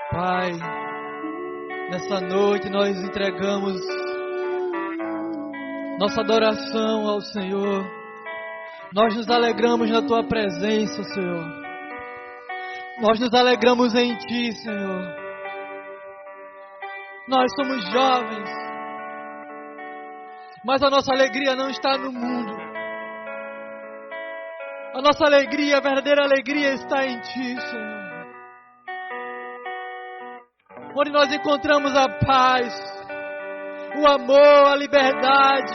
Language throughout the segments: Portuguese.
Pai, nessa noite nós entregamos nossa adoração ao Senhor. Nós nos alegramos na Tua presença, Senhor. Nós nos alegramos em Ti, Senhor. Nós somos jovens, mas a nossa alegria não está no mundo. A nossa alegria, a verdadeira alegria está em Ti, Senhor. Onde nós encontramos a paz, o amor, a liberdade.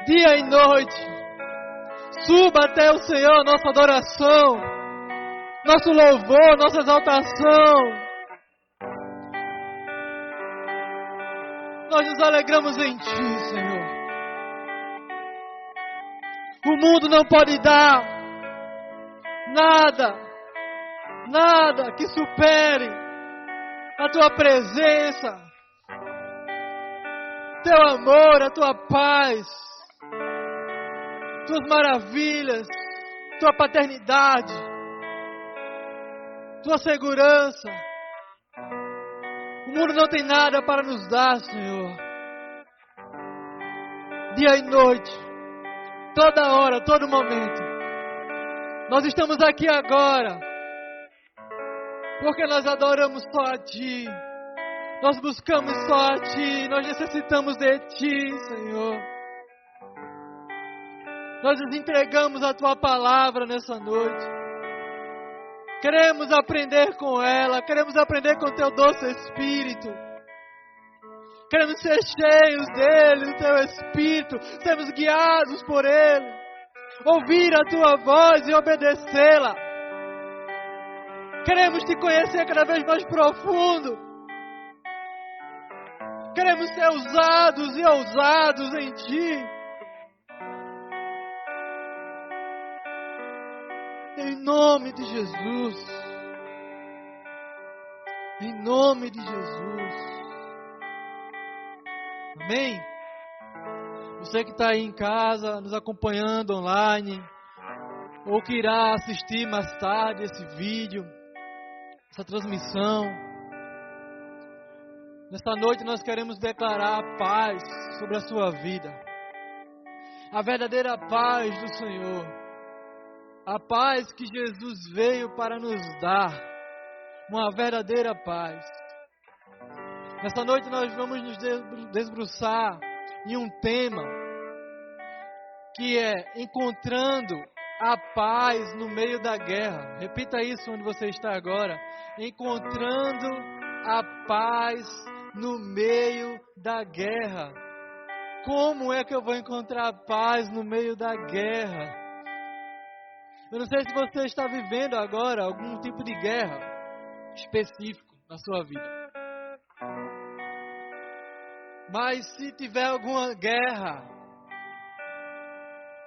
Dia e noite, suba até o Senhor nossa adoração, nosso louvor, nossa exaltação. Nós nos alegramos em Ti, Senhor. O mundo não pode dar nada que supere a Tua presença, Teu amor, a Tua paz, Tuas maravilhas, Tua paternidade, Tua segurança. O mundo não tem nada para nos dar, Senhor. Dia e noite, toda hora, todo momento. Nós estamos aqui agora porque nós adoramos só a Ti. Nós buscamos só a Ti. Nós necessitamos de Ti, Senhor. Nós nos entregamos a Tua palavra nessa noite. Queremos aprender com ela. Queremos aprender com Teu doce Espírito. Queremos ser cheios dEle, do Teu Espírito. Sermos guiados por Ele. Ouvir a Tua voz e obedecê-la. Queremos Te conhecer cada vez mais profundo. Queremos ser usados e ousados em Ti. Em nome de Jesus. Em nome de Jesus. Amém? Você que está aí em casa, nos acompanhando online, ou que irá assistir mais tarde esse vídeo, essa transmissão. Nesta noite nós queremos declarar a paz sobre a sua vida. A verdadeira paz do Senhor. A paz que Jesus veio para nos dar. Uma verdadeira paz. Nesta noite nós vamos nos debruçar em um tema que é encontrando a paz no meio da guerra. Repita isso onde você está agora. Encontrando a paz no meio da guerra. Como é que eu vou encontrar a paz no meio da guerra? Eu não sei se você está vivendo agora algum tipo de guerra específico na sua vida. Mas se tiver alguma guerra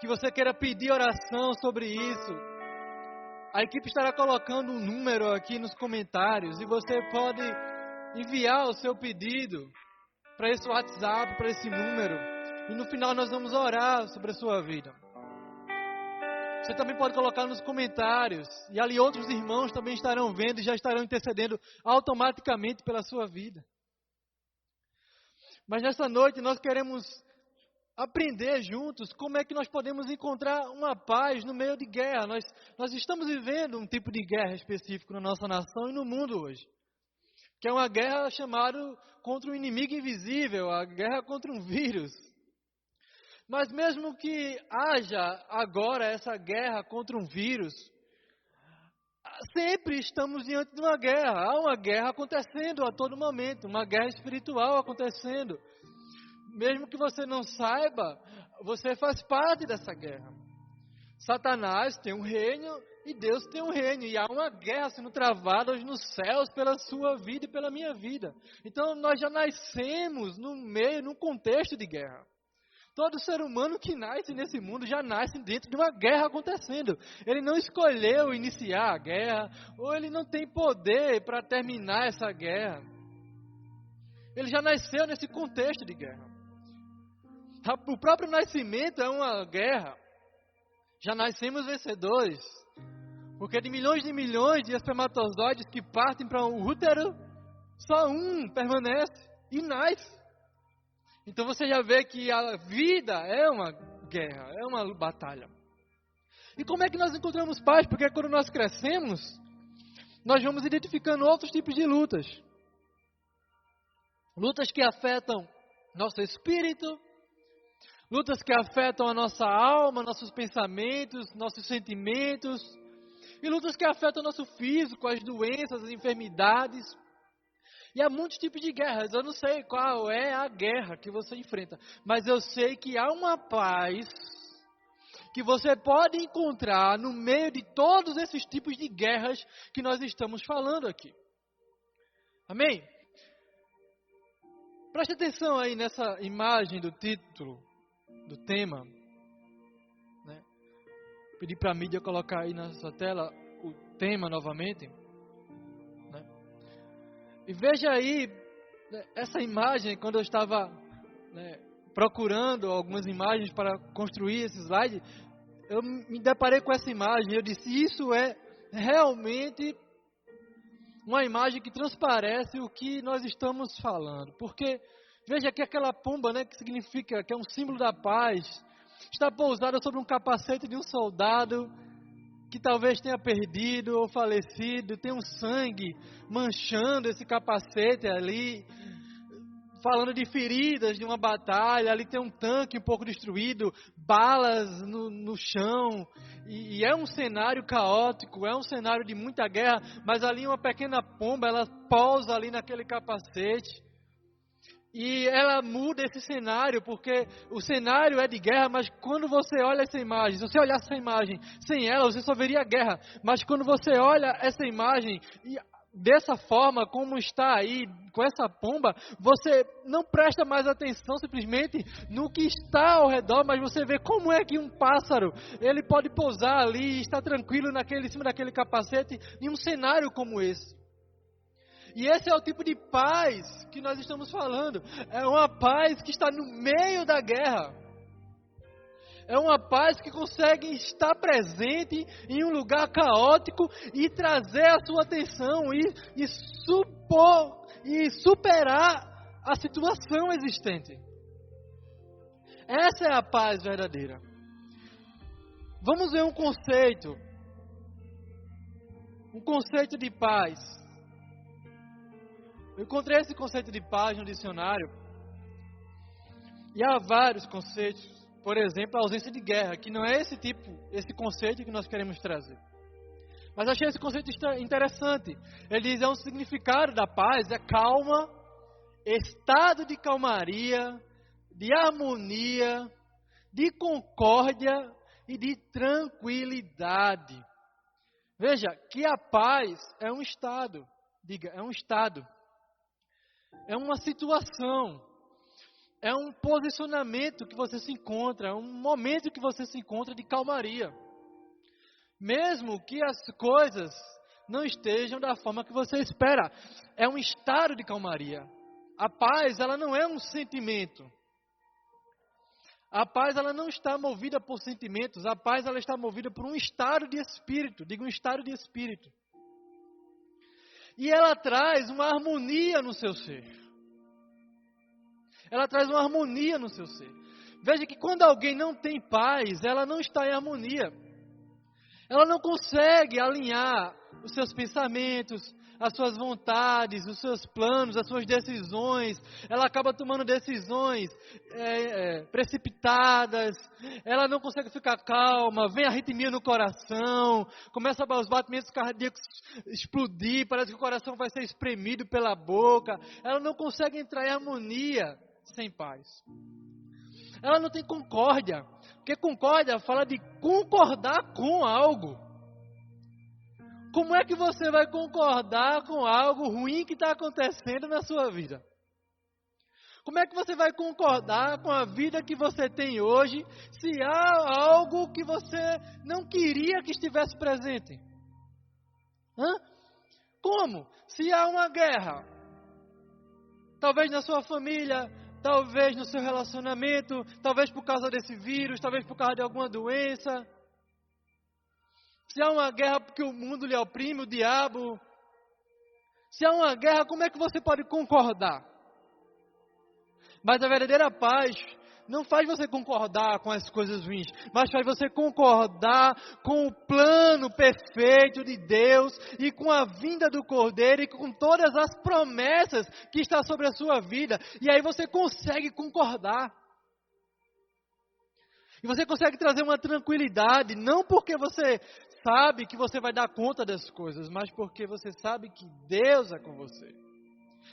que você queira pedir oração sobre isso, a equipe estará colocando um número aqui nos comentários e você pode enviar o seu pedido para esse WhatsApp, para esse número, e no final nós vamos orar sobre a sua vida. Você também pode colocar nos comentários, e ali outros irmãos também estarão vendo e já estarão intercedendo automaticamente pela sua vida. Mas nessa noite nós queremos aprender juntos como é que nós podemos encontrar uma paz no meio de guerra. Nós estamos vivendo um tipo de guerra específico na nossa nação e no mundo hoje. Que é uma guerra chamada contra um inimigo invisível, a guerra contra um vírus. Mas mesmo que haja agora essa guerra contra um vírus, sempre estamos diante de uma guerra. Há uma guerra acontecendo a todo momento, uma guerra espiritual acontecendo. Mesmo que você não saiba, você faz parte dessa guerra. Satanás tem um reino e Deus tem um reino. E há uma guerra sendo travada hoje nos céus pela sua vida e pela minha vida. Então nós já nascemos no meio, num contexto de guerra. Todo ser humano que nasce nesse mundo já nasce dentro de uma guerra acontecendo. Ele não escolheu iniciar a guerra, ou ele não tem poder para terminar essa guerra. Ele já nasceu nesse contexto de guerra. O próprio nascimento é uma guerra. Já nascemos vencedores. Porque de milhões de espermatozoides que partem para um útero, só um permanece e nasce. Então você já vê que a vida é uma guerra, é uma batalha. E como é que nós encontramos paz? Porque quando nós crescemos, nós vamos identificando outros tipos de lutas. Lutas que afetam nosso espírito, lutas que afetam a nossa alma, nossos pensamentos, nossos sentimentos, e lutas que afetam o nosso físico, as doenças, as enfermidades. E há muitos tipos de guerras. Eu não sei qual é a guerra que você enfrenta, mas eu sei que há uma paz que você pode encontrar no meio de todos esses tipos de guerras que nós estamos falando aqui. Amém? Preste atenção aí nessa imagem do título, do tema. Né? Pedi para a mídia colocar aí na sua tela o tema novamente. Né? E veja aí, né, essa imagem, quando eu estava procurando algumas imagens para construir esse slide, eu me deparei com essa imagem e eu disse, isso é realmente uma imagem que transparece o que nós estamos falando. Porque, veja que aquela pomba, né, que significa, que é um símbolo da paz, está pousada sobre um capacete de um soldado que talvez tenha perdido ou falecido, tem um sangue manchando esse capacete ali, falando de feridas de uma batalha, ali tem um tanque um pouco destruído, balas no chão, e é um cenário caótico, é um cenário de muita guerra, mas ali uma pequena pomba, ela pousa ali naquele capacete, e ela muda esse cenário, porque o cenário é de guerra, mas quando você olha essa imagem, se você olhar essa imagem sem ela, você só veria guerra, mas quando você olha essa imagem, e dessa forma, como está aí, com essa pomba, você não presta mais atenção simplesmente no que está ao redor, mas você vê como é que um pássaro, ele pode pousar ali, estar tranquilo em cima daquele capacete, em um cenário como esse. E esse é o tipo de paz que nós estamos falando. É uma paz que está no meio da guerra. É uma paz que consegue estar presente em um lugar caótico e trazer a sua atenção e superar a situação existente. Essa é a paz verdadeira. Vamos ver um conceito de paz. Eu encontrei esse conceito de paz no dicionário e há vários conceitos. Por exemplo, a ausência de guerra, que não é esse conceito que nós queremos trazer. Mas achei esse conceito interessante. Ele diz, é um significado da paz, é calma, estado de calmaria, de harmonia, de concórdia e de tranquilidade. Veja, que a paz é um estado, é uma situação, é um posicionamento que você se encontra, é um momento que você se encontra de calmaria. Mesmo que as coisas não estejam da forma que você espera. É um estado de calmaria. A paz, ela não é um sentimento. A paz, ela não está movida por sentimentos. A paz, ela está movida por um estado de espírito. Digo, um estado de espírito. E ela traz uma harmonia no seu ser. Ela traz uma harmonia no seu ser. Veja que quando alguém não tem paz, ela não está em harmonia. Ela não consegue alinhar os seus pensamentos, as suas vontades, os seus planos, as suas decisões. Ela acaba tomando decisões precipitadas. Ela não consegue ficar calma. Vem a arritmia no coração. Começa os batimentos cardíacos explodir. Parece que o coração vai ser espremido pela boca. Ela não consegue entrar em harmonia sem paz. Ela não tem concórdia. Porque concórdia fala de concordar com algo. Como é que você vai concordar com algo ruim que está acontecendo na sua vida? Como é que você vai concordar com a vida que você tem hoje, se há algo que você não queria que estivesse presente? Como? Se há uma guerra, talvez na sua família, talvez no seu relacionamento, talvez por causa desse vírus, talvez por causa de alguma doença. Se há uma guerra porque o mundo lhe oprime, o diabo. Se há uma guerra, como é que você pode concordar? Mas a verdadeira paz não faz você concordar com as coisas ruins, mas faz você concordar com o plano perfeito de Deus e com a vinda do Cordeiro e com todas as promessas que está sobre a sua vida. E aí você consegue concordar. E você consegue trazer uma tranquilidade, não porque você sabe que você vai dar conta das coisas, mas porque você sabe que Deus é com você.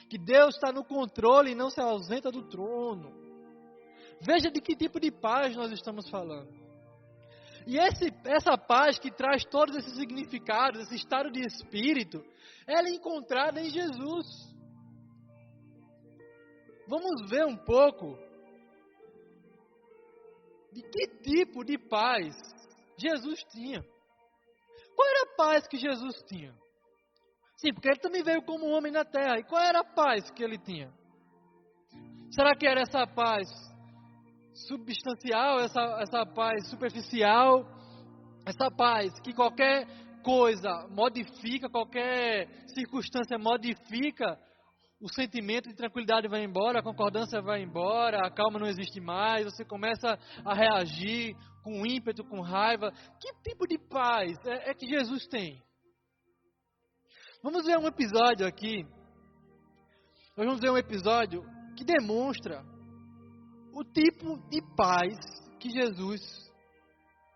Que Deus está no controle e não se ausenta do trono. Veja de que tipo de paz nós estamos falando. E essa paz que traz todos esses significados, esse estado de espírito, ela é encontrada em Jesus. Vamos ver um pouco de que tipo de paz Jesus tinha. Qual era a paz que Jesus tinha? Sim, porque ele também veio como homem na terra. E qual era a paz que ele tinha? Será que era essa paz substancial, essa paz superficial, essa paz que qualquer coisa modifica, qualquer circunstância modifica, o sentimento de tranquilidade vai embora, a concordância vai embora, a calma não existe mais, você começa a reagir com ímpeto, com raiva. Que tipo de paz é que Jesus tem? Vamos ver um episódio aqui. Nós vamos ver um episódio que demonstra o tipo de paz que Jesus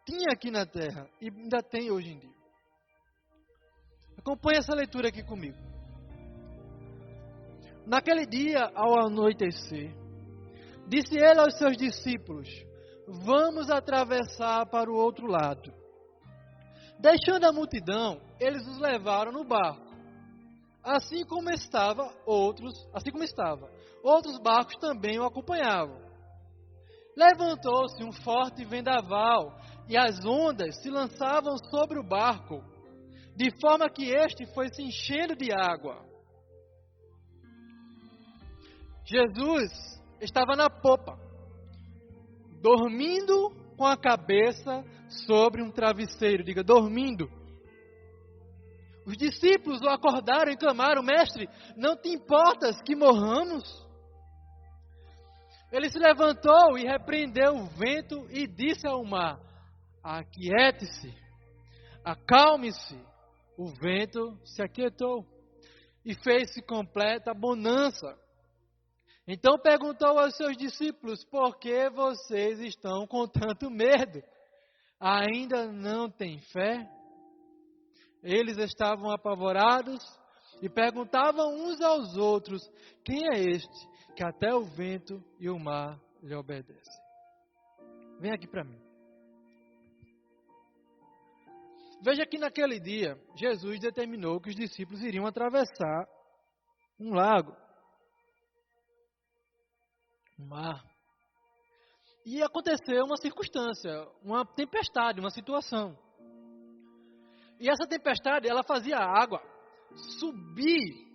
tinha aqui na terra e ainda tem hoje em dia. Acompanhe essa leitura aqui comigo. Naquele dia, ao anoitecer, disse ele aos seus discípulos: vamos atravessar para o outro lado. Deixando a multidão, eles os levaram no barco. Assim como estava, outros barcos também o acompanhavam. Levantou-se um forte vendaval, e as ondas se lançavam sobre o barco, de forma que este foi se enchendo de água. Jesus estava na popa, dormindo com a cabeça sobre um travesseiro. Diga, dormindo. Os discípulos o acordaram e clamaram: mestre, não te importas que morramos? Ele se levantou e repreendeu o vento e disse ao mar: aquiete-se, acalme-se. O vento se aquietou e fez-se completa bonança. Então perguntou aos seus discípulos: por que vocês estão com tanto medo? Ainda não têm fé? Eles estavam apavorados e perguntavam uns aos outros: quem é este que até o vento e o mar lhe obedecem? Vem aqui para mim. Veja que naquele dia, Jesus determinou que os discípulos iriam atravessar um lago, um mar. E aconteceu uma circunstância, uma tempestade, uma situação. E essa tempestade, ela fazia a água subir,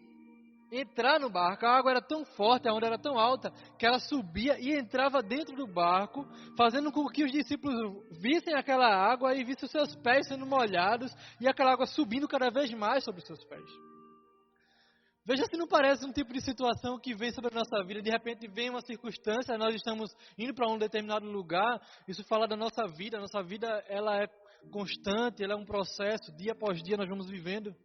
entrar no barco. A água era tão forte, a onda era tão alta, que ela subia e entrava dentro do barco, fazendo com que os discípulos vissem aquela água e vissem os seus pés sendo molhados, e aquela água subindo cada vez mais sobre os seus pés. Veja se não parece um tipo de situação que vem sobre a nossa vida. De repente vem uma circunstância, nós estamos indo para um determinado lugar. Isso fala da nossa vida. A nossa vida, ela é constante, ela é um processo. Dia após dia nós vamos vivendo.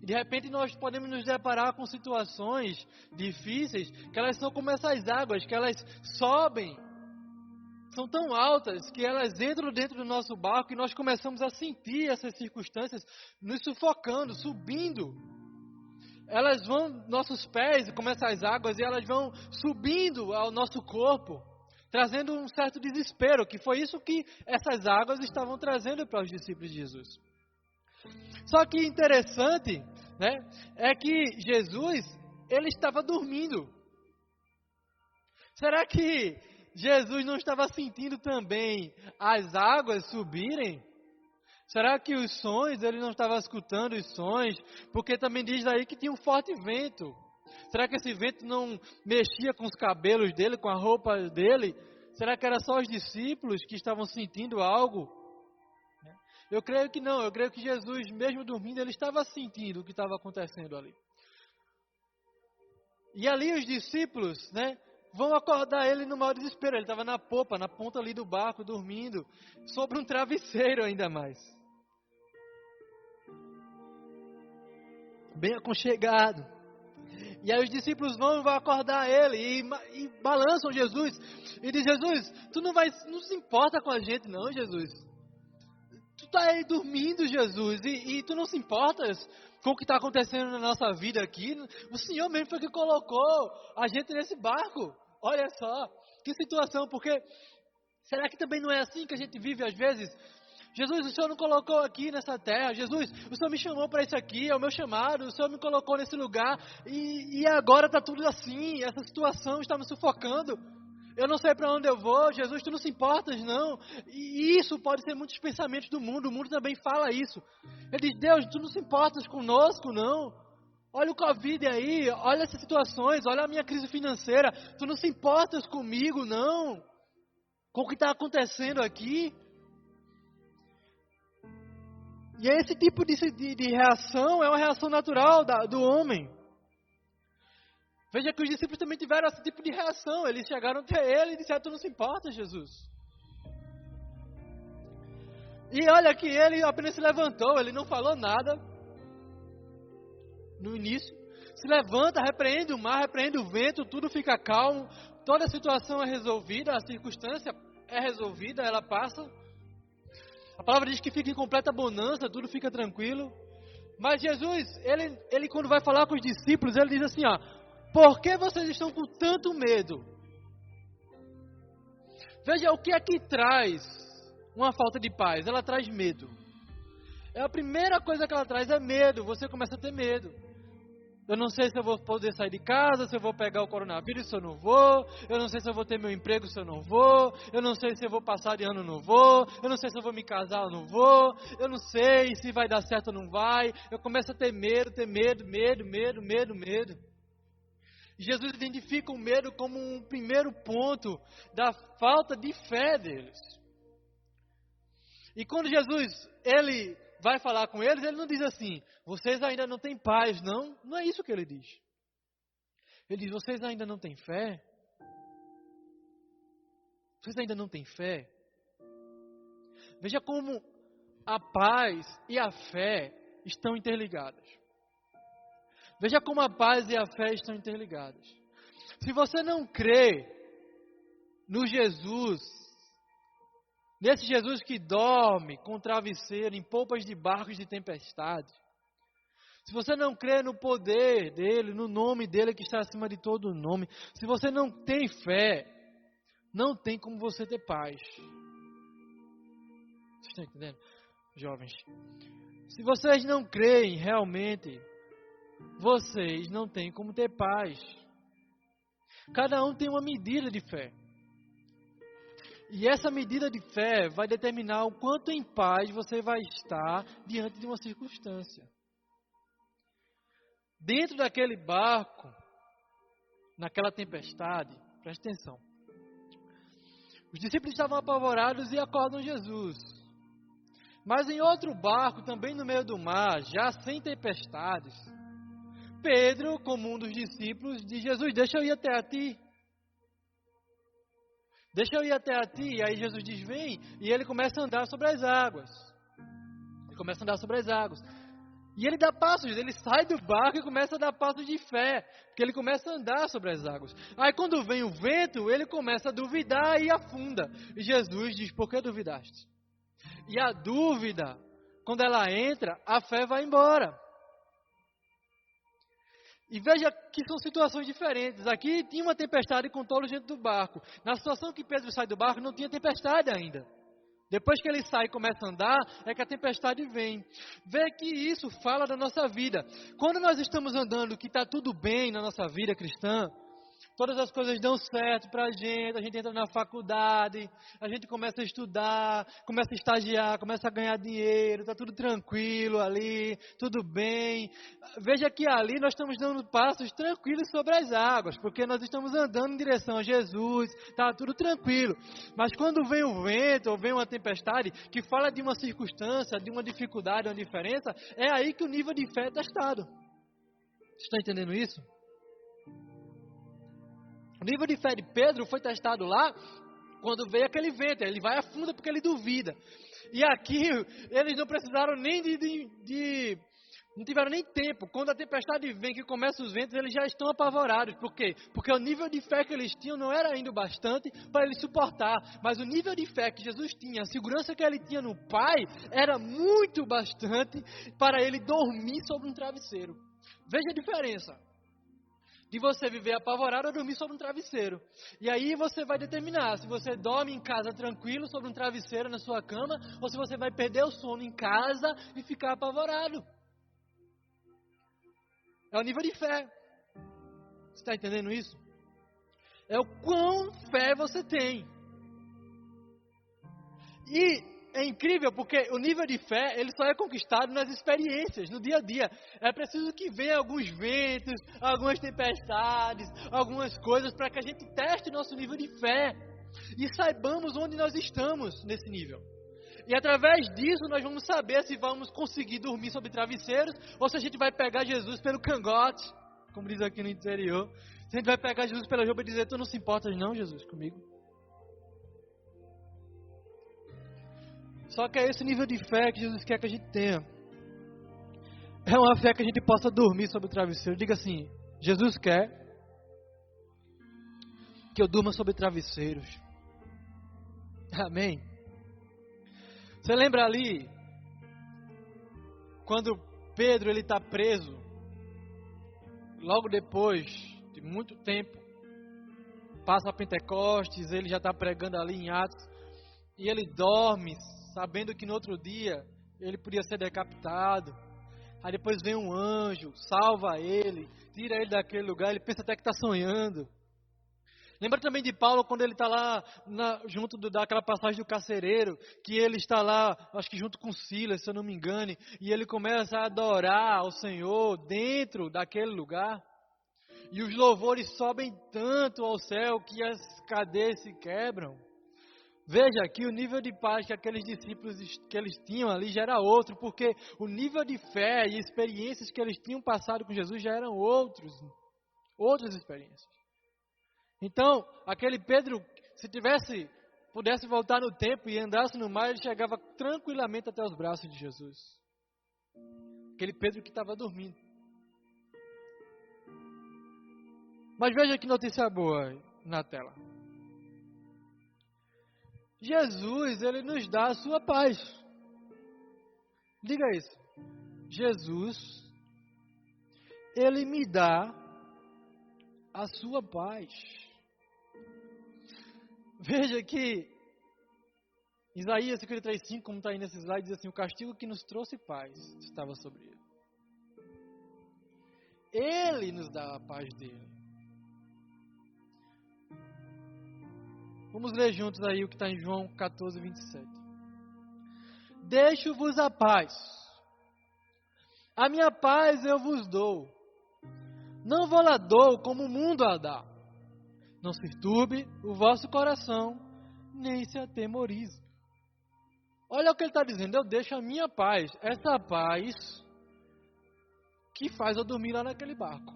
E de repente nós podemos nos deparar com situações difíceis, que elas são como essas águas, que elas sobem. São tão altas que elas entram dentro do nosso barco e nós começamos a sentir essas circunstâncias nos sufocando, subindo. Elas vão, nossos pés, como essas águas, e elas vão subindo ao nosso corpo, trazendo um certo desespero, que foi isso que essas águas estavam trazendo para os discípulos de Jesus. Só que interessante, né, é que Jesus, ele estava dormindo. Será que Jesus não estava sentindo também as águas subirem? Será que os sons, ele não estava escutando os sons? Porque também diz aí que tinha um forte vento. Será que esse vento não mexia com os cabelos dele, com a roupa dele? Será que era só os discípulos que estavam sentindo algo? Eu creio que não, eu creio que Jesus, mesmo dormindo, ele estava sentindo o que estava acontecendo ali. E ali os discípulos, né, vão acordar ele no maior desespero. Ele estava na popa, na ponta ali do barco, dormindo, sobre um travesseiro ainda mais. Bem aconchegado. E aí os discípulos vão acordar ele e balançam Jesus. E diz, Jesus, tu não se importa com a gente não, Jesus. Tu está aí dormindo, Jesus, e tu não se importas com o que está acontecendo na nossa vida aqui. O Senhor mesmo foi que colocou a gente nesse barco. Olha só, que situação, porque será que também não é assim que a gente vive às vezes? Jesus, o Senhor não colocou aqui nessa terra. Jesus, o Senhor me chamou para isso aqui, é o meu chamado. O Senhor me colocou nesse lugar e agora está tudo assim. Essa situação está me sufocando. Eu não sei para onde eu vou. Jesus, tu não se importas, não. E isso pode ser muitos pensamentos do mundo. O mundo também fala isso. Ele diz, Deus, tu não se importas conosco, não. Olha o Covid aí, olha essas situações, olha a minha crise financeira. Tu não se importas comigo, não. Com o que está acontecendo aqui. E esse tipo de reação é uma reação natural do homem. Veja que os discípulos também tiveram esse tipo de reação. Eles chegaram até ele e disseram, tu não se importa, Jesus. E olha que ele apenas se levantou, ele não falou nada no início. Se levanta, repreende o mar, repreende o vento, tudo fica calmo. Toda a situação é resolvida, a circunstância é resolvida, ela passa. A palavra diz que fica em completa bonança, tudo fica tranquilo. Mas Jesus, ele quando vai falar com os discípulos, ele diz assim, ó, por que vocês estão com tanto medo? Veja o que é que traz uma falta de paz. Ela traz medo. É a primeira coisa que ela traz é medo. Você começa a ter medo. Eu não sei se eu vou poder sair de casa, se eu vou pegar o coronavírus, se eu não vou. Eu não sei se eu vou ter meu emprego, se eu não vou. Eu não sei se eu vou passar de ano, não vou. Eu não sei se eu vou me casar ou não vou. Eu não sei se vai dar certo ou não vai. Eu começo a ter medo. Jesus identifica o medo como um primeiro ponto da falta de fé deles. E quando Jesus, ele vai falar com eles, ele não diz assim, vocês ainda não têm paz, não? Não é isso que ele diz. Ele diz, vocês ainda não têm fé? Vocês ainda não têm fé? Veja como a paz e a fé estão interligadas. Veja como a paz e a fé estão interligadas. Se você não crê no Jesus, nesse Jesus que dorme com travesseiro em polpas de barcos de tempestade, se você não crê no poder dele, no nome dele que está acima de todo nome, se você não tem fé, não tem como você ter paz. Vocês estão entendendo, jovens? Se vocês não creem realmente, vocês não têm como ter paz. Cada um tem uma medida de fé. E essa medida de fé vai determinar o quanto em paz você vai estar diante de uma circunstância. Dentro daquele barco, naquela tempestade, preste atenção. Os discípulos estavam apavorados e acordam Jesus. Mas em outro barco, também no meio do mar, já sem tempestades, Pedro, como um dos discípulos, diz, Jesus, deixa eu ir até a ti. Deixa eu ir até a ti. E aí Jesus diz, vem. E ele começa a andar sobre as águas. E ele dá passos, ele sai do barco e começa a dar passos de fé. Porque ele começa a andar sobre as águas. Aí quando vem o vento, ele começa a duvidar e afunda. E Jesus diz, por que duvidaste? E a dúvida, quando ela entra, a fé vai embora. E veja que são situações diferentes. Aqui tinha uma tempestade com todos dentro do barco. Na situação que Pedro sai do barco, não tinha tempestade ainda. Depois que ele sai e começa a andar, é que a tempestade vem. Vê que isso fala da nossa vida. Quando nós estamos andando, que está tudo bem na nossa vida cristã, todas as coisas dão certo para a gente entra na faculdade, a gente começa a estudar, começa a estagiar, começa a ganhar dinheiro, está tudo tranquilo ali, tudo bem. Veja que ali nós estamos dando passos tranquilos sobre as águas, porque nós estamos andando em direção a Jesus, está tudo tranquilo. Mas quando vem o vento ou vem uma tempestade que fala de uma circunstância, de uma dificuldade, uma diferença, é aí que o nível de fé é testado. Você está entendendo isso? O nível de fé de Pedro foi testado lá quando veio aquele vento. Ele vai a fundo porque ele duvida. E aqui eles não precisaram nem não tiveram nem tempo. Quando a tempestade vem, que começa os ventos, eles já estão apavorados. Por quê? Porque o nível de fé que eles tinham não era ainda o bastante para eles suportar. Mas o nível de fé que Jesus tinha, a segurança que ele tinha no Pai, era muito bastante para ele dormir sobre um travesseiro. Veja a diferença de você viver apavorado ou dormir sobre um travesseiro. E aí você vai determinar se você dorme em casa tranquilo sobre um travesseiro na sua cama, ou se você vai perder o sono em casa e ficar apavorado. É o nível de fé. Você está entendendo isso? É o quão fé você tem. E é incrível porque o nível de fé, ele só é conquistado nas experiências, no dia a dia. É preciso que venham alguns ventos, algumas tempestades, algumas coisas para que a gente teste nosso nível de fé e saibamos onde nós estamos nesse nível. E através disso nós vamos saber se vamos conseguir dormir sobre travesseiros ou se a gente vai pegar Jesus pelo cangote, como diz aqui no interior. Se a gente vai pegar Jesus pela roupa e dizer: tu não se importas não, Jesus, comigo? Só que é esse nível de fé que Jesus quer que a gente tenha. É uma fé que a gente possa dormir sobre o travesseiro. Diga assim: Jesus quer que eu durma sobre travesseiros. Amém? Você lembra ali, quando Pedro está preso, logo depois de muito tempo, passa a Pentecostes, ele já está pregando ali em Atos, e ele dorme, sabendo que no outro dia ele podia ser decapitado. Aí depois vem um anjo, salva ele, tira ele daquele lugar, ele pensa até que está sonhando. Lembra também de Paulo quando ele está lá junto daquela passagem do carcereiro, que ele está lá, acho que junto com Silas, se eu não me engane, e ele começa a adorar ao Senhor dentro daquele lugar. E os louvores sobem tanto ao céu que as cadeias se quebram. Veja que o nível de paz que aqueles discípulos que eles tinham ali já era outro, porque o nível de fé e experiências que eles tinham passado com Jesus já eram outras experiências. Então, aquele Pedro, se pudesse voltar no tempo e andasse no mar, ele chegava tranquilamente até os braços de Jesus. Aquele Pedro que estava dormindo. Mas veja que notícia boa na tela. Jesus, ele nos dá a sua paz. Diga isso. Jesus, ele me dá a sua paz. Veja que Isaías 53:5, como está aí nesse slide, diz assim: o castigo que nos trouxe paz estava sobre ele. Ele nos dá a paz dele. Vamos ler juntos aí o que está em João 14:27. Deixo-vos a paz. A minha paz eu vos dou. Não vou lá dou como o mundo a dá. Não se turbe o vosso coração, nem se atemorize. Olha o que ele está dizendo. Eu deixo a minha paz. Essa paz que faz eu dormir lá naquele barco.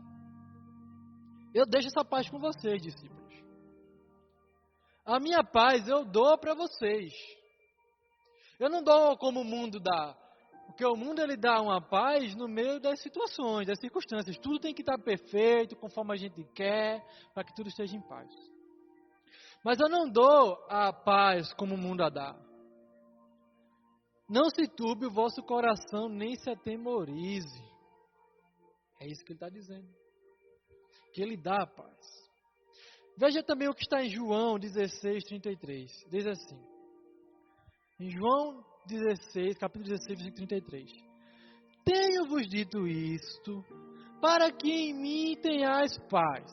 Eu deixo essa paz com vocês, discípulos. A minha paz eu dou para vocês. Eu não dou como o mundo dá. Porque o mundo ele dá uma paz no meio das situações, das circunstâncias. Tudo tem que estar perfeito, conforme a gente quer, para que tudo esteja em paz. Mas eu não dou a paz como o mundo a dá. Não se turbe o vosso coração, nem se atemorize. É isso que ele está dizendo. Que ele dá a paz. Veja também o que está em João 16:33. Diz assim. Em João 16, capítulo 16, versículo 33. Tenho-vos dito isto, para que em mim tenhais paz.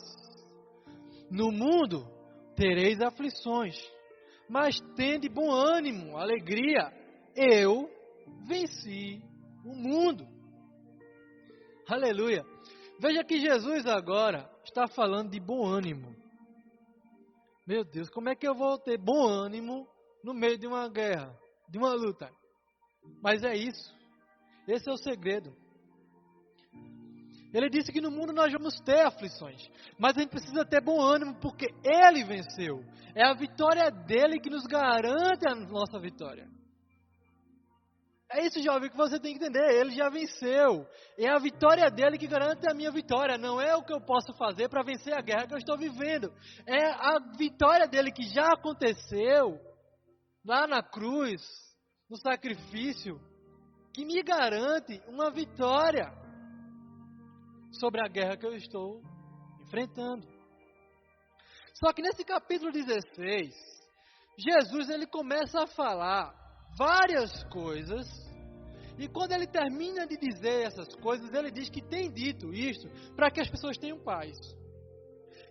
No mundo tereis aflições, mas tende bom ânimo, alegria. Eu venci o mundo. Aleluia. Veja que Jesus agora está falando de bom ânimo. Meu Deus, como é que eu vou ter bom ânimo no meio de uma guerra, de uma luta? Mas é isso. Esse é o segredo. Ele disse que no mundo nós vamos ter aflições, mas a gente precisa ter bom ânimo porque Ele venceu. É a vitória dele que nos garante a nossa vitória. É isso, jovem, que você tem que entender. Ele já venceu. É a vitória dele que garante a minha vitória. Não é o que eu posso fazer para vencer a guerra que eu estou vivendo. É a vitória dele que já aconteceu lá na cruz, no sacrifício, que me garante uma vitória sobre a guerra que eu estou enfrentando. Só que nesse capítulo 16, Jesus ele começa a falar várias coisas, e quando ele termina de dizer essas coisas, ele diz que tem dito isto para que as pessoas tenham paz.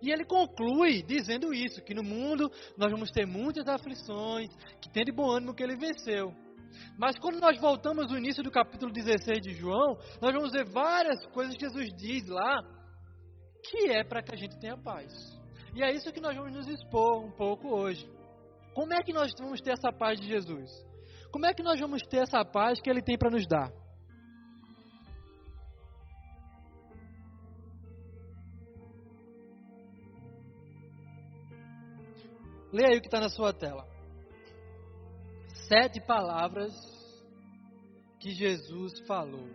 E ele conclui dizendo isso, que no mundo nós vamos ter muitas aflições, que tem de bom ânimo que ele venceu. Mas quando nós voltamos ao início do capítulo 16 de João, nós vamos ver várias coisas que Jesus diz lá, que é para que a gente tenha paz. E é isso que nós vamos nos expor um pouco hoje. Como é que nós vamos ter essa paz de Jesus? Como é que nós vamos ter essa paz que Ele tem para nos dar? Leia aí o que está na sua tela. 7 palavras que Jesus falou.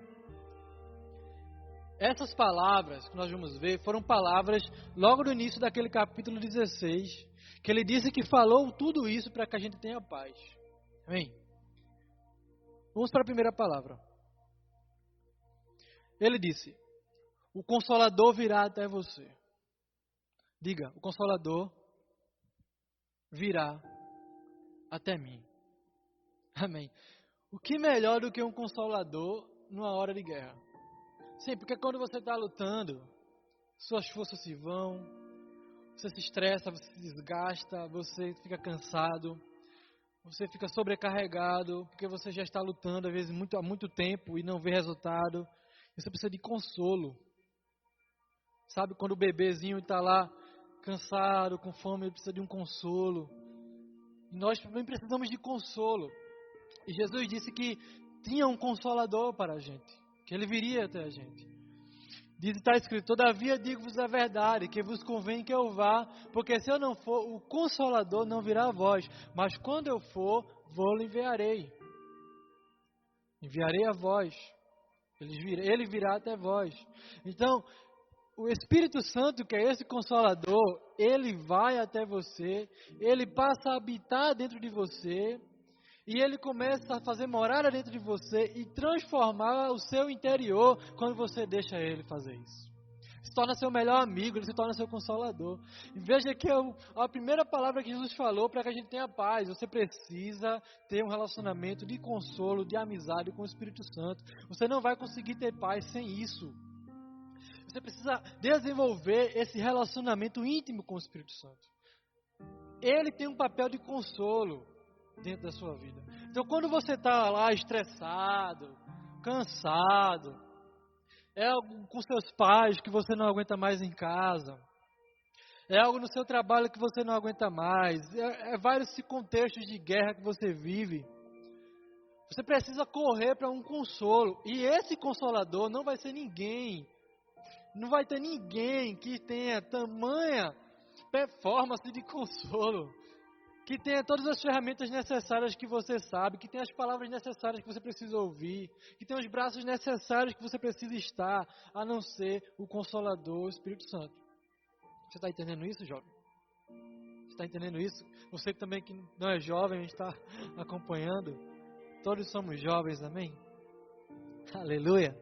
Essas palavras que nós vamos ver foram palavras logo no início daquele capítulo 16, que ele disse que falou tudo isso para que a gente tenha paz. Amém? Vamos para a primeira palavra. Ele disse: o Consolador virá até você. Diga, o Consolador virá até mim. Amém. O que melhor do que um Consolador numa hora de guerra? Sim, porque quando você está lutando, suas forças se vão, você se estressa, você se desgasta, você fica cansado, você fica sobrecarregado, porque você já está lutando, às vezes, há muito tempo e não vê resultado. Você precisa de consolo. Sabe, quando o bebezinho está lá, cansado, com fome, ele precisa de um consolo. E nós também precisamos de consolo. E Jesus disse que tinha um consolador para a gente, que ele viria até a gente. Está escrito: todavia digo-vos a verdade, que vos convém que eu vá, porque se eu não for, o Consolador não virá a vós, mas quando eu for, vou-lhe enviarei. Enviarei a vós. Ele virá até vós. Então, o Espírito Santo, que é esse Consolador, ele vai até você, ele passa a habitar dentro de você, e ele começa a fazer morada dentro de você e transformar o seu interior quando você deixa ele fazer isso. Se torna seu melhor amigo, ele se torna seu consolador. E veja que a primeira palavra que Jesus falou para que a gente tenha paz. Você precisa ter um relacionamento de consolo, de amizade com o Espírito Santo. Você não vai conseguir ter paz sem isso. Você precisa desenvolver esse relacionamento íntimo com o Espírito Santo. Ele tem um papel de consolo dentro da sua vida. Então, quando você está lá estressado, cansado, é algo com seus pais que você não aguenta mais em casa, é algo no seu trabalho que você não aguenta mais, é vários contextos de guerra que você vive, você precisa correr para um consolo. E esse consolador não vai ser ninguém, não vai ter ninguém que tenha tamanha performance de consolo, que tenha todas as ferramentas necessárias que você sabe, que tenha as palavras necessárias que você precisa ouvir, que tenha os braços necessários que você precisa estar, a não ser o Consolador, o Espírito Santo. Você está entendendo isso, jovem? Você está entendendo isso? Você também que não é jovem, está acompanhando. Todos somos jovens, amém? Aleluia.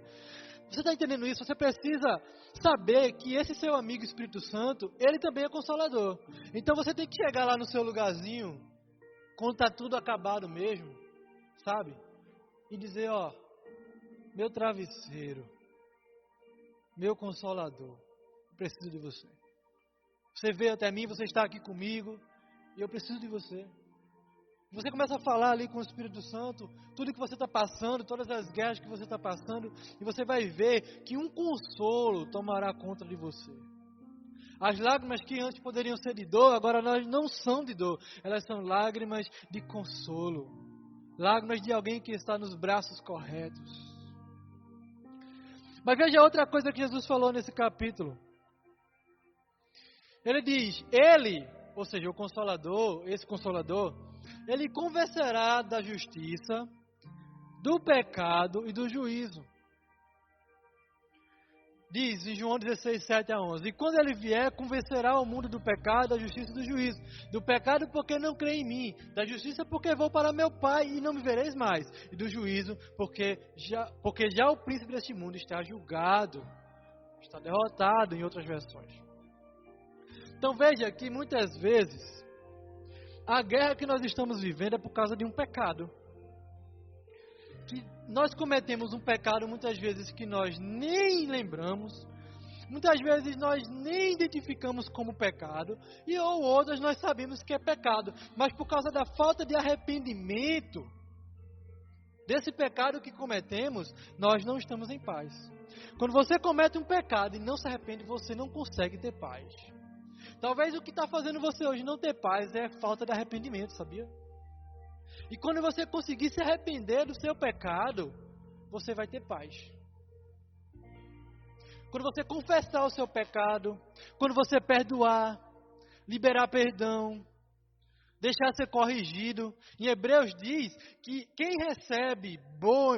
Você está entendendo isso? Você precisa saber que esse seu amigo Espírito Santo, ele também é consolador. Então você tem que chegar lá no seu lugarzinho, quando está tudo acabado mesmo, sabe? E dizer: ó, meu travesseiro, meu consolador, preciso de você. Você veio até mim, você está aqui comigo, e eu preciso de você. Você começa a falar ali com o Espírito Santo, tudo que você está passando, todas as guerras que você está passando, e você vai ver que um consolo tomará conta de você. As lágrimas que antes poderiam ser de dor, agora elas não são de dor, elas são lágrimas de consolo, lágrimas de alguém que está nos braços corretos. Mas veja outra coisa que Jesus falou nesse capítulo. Ele diz, ele, ou seja, o Consolador, esse Consolador, ele convencerá da justiça, do pecado e do juízo. Diz em João 16, 7 a 11, e quando ele vier, convencerá o mundo do pecado, da justiça e do juízo. Do pecado porque não crê em mim, da justiça porque vou para meu Pai e não me vereis mais, e do juízo porque já o príncipe deste mundo está julgado, está derrotado em outras versões. Então veja que muitas vezes a guerra que nós estamos vivendo é por causa de um pecado. Que nós cometemos um pecado muitas vezes que nós nem lembramos, muitas vezes nós nem identificamos como pecado, e ou outras nós sabemos que é pecado, mas por causa da falta de arrependimento desse pecado que cometemos, nós não estamos em paz. Quando você comete um pecado e não se arrepende, você não consegue ter paz. Talvez o que está fazendo você hoje não ter paz é falta de arrependimento, sabia? E quando você conseguir se arrepender do seu pecado, você vai ter paz. Quando você confessar o seu pecado, quando você perdoar, liberar perdão, deixar ser corrigido. Em Hebreus diz que quem recebe